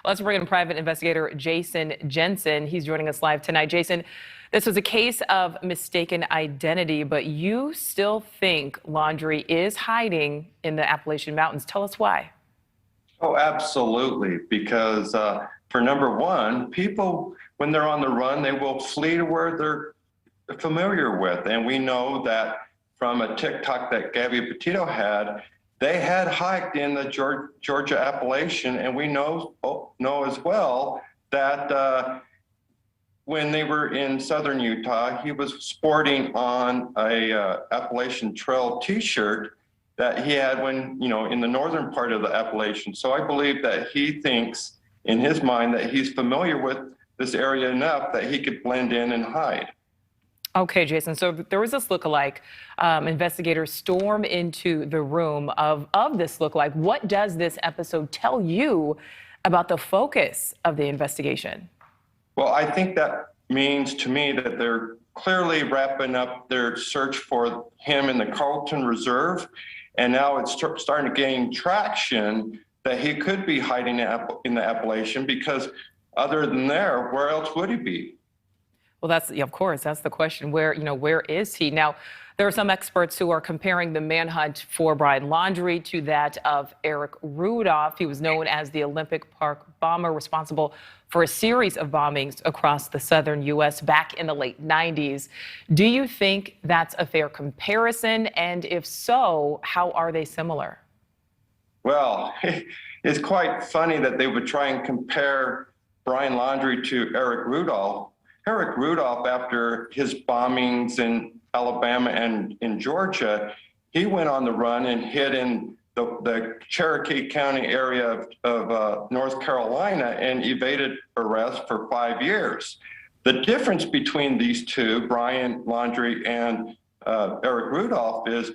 Let's bring in private investigator Jason Jensen. He's joining us live tonight. Jason, this was a case of mistaken identity, but you still think Laundrie is hiding in the Appalachian Mountains. Tell us why. Oh, absolutely. Because for number one, people, when they're on the run, they will flee to where they're familiar with. And we know that from a TikTok that Gabby Petito had, they had hiked in the Georgia Appalachian, and we know as well that when they were in southern Utah, he was sporting on a Appalachian Trail T-shirt that he had when, in the northern part of the Appalachian. So I believe that he thinks in his mind that he's familiar with this area enough that he could blend in and hide. Okay, Jason, so there was this lookalike. Investigators storm into the room of this lookalike. What does this episode tell you about the focus of the investigation? Well, I think that means to me that they're clearly wrapping up their search for him in the Carlton Reserve. And now it's starting to gain traction that he could be hiding in the Appalachian, because other than there, where else would he be? Well, of course, that's the question. Where is he? Now, there are some experts who are comparing the manhunt for Brian Laundrie to that of Eric Rudolph. He was known as the Olympic Park bomber, responsible for a series of bombings across the southern U.S. back in the late 90s. Do you think that's a fair comparison? And if so, how are they similar? Well, it's quite funny that they would try and compare Brian Laundrie to Eric Rudolph. Eric Rudolph, after his bombings in Alabama and in Georgia, he went on the run and hid in the Cherokee County area of North Carolina and evaded arrest for 5 years. The difference between these two, Brian Laundrie and Eric Rudolph, is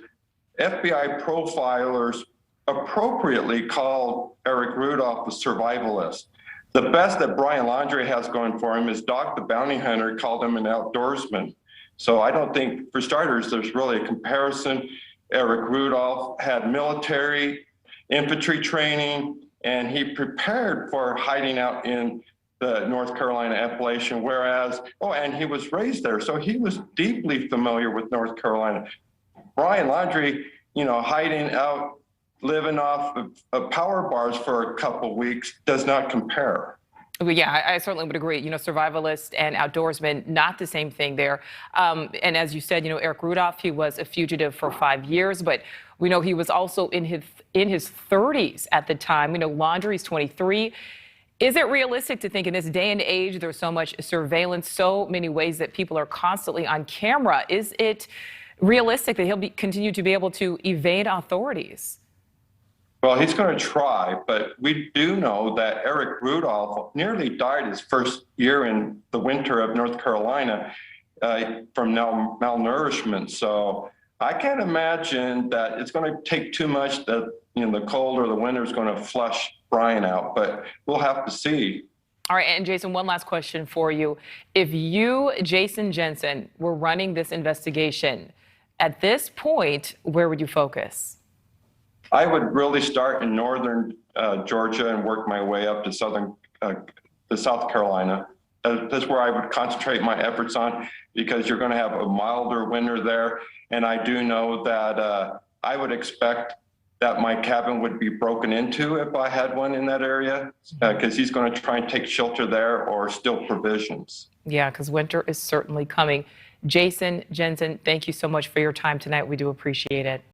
FBI profilers appropriately called Eric Rudolph a survivalist. The best that Brian Laundrie has going for him is Doc the Bounty Hunter called him an outdoorsman. So I don't think, for starters, there's really a comparison. Eric Rudolph had military, infantry training, and he prepared for hiding out in the North Carolina Appalachian, and he was raised there. So he was deeply familiar with North Carolina. Brian Laundrie, hiding out, living off of power bars for a couple weeks does not compare. Well, yeah, I certainly would agree. Survivalist and outdoorsman, not the same thing there. And as you said, Eric Rudolph, he was a fugitive for 5 years, but we know he was also in his 30s at the time. Laundrie's 23. Is it realistic to think in this day and age, there's so much surveillance, so many ways that people are constantly on camera? Is it realistic that he'll continue to be able to evade authorities? Well, he's going to try, but we do know that Eric Rudolph nearly died his first year in the winter of North Carolina from malnourishment. So I can't imagine that it's going to take too much that the cold or the winter is going to flush Brian out, but we'll have to see. All right, and Jason, one last question for you. If you, Jason Jensen, were running this investigation, at this point, where would you focus? I would really start in northern Georgia and work my way up to South Carolina. That's where I would concentrate my efforts on, because you're going to have a milder winter there. And I do know that I would expect that my cabin would be broken into if I had one in that area, because he's going to try and take shelter there or steal provisions. Yeah, because winter is certainly coming. Jason Jensen, thank you so much for your time tonight. We do appreciate it.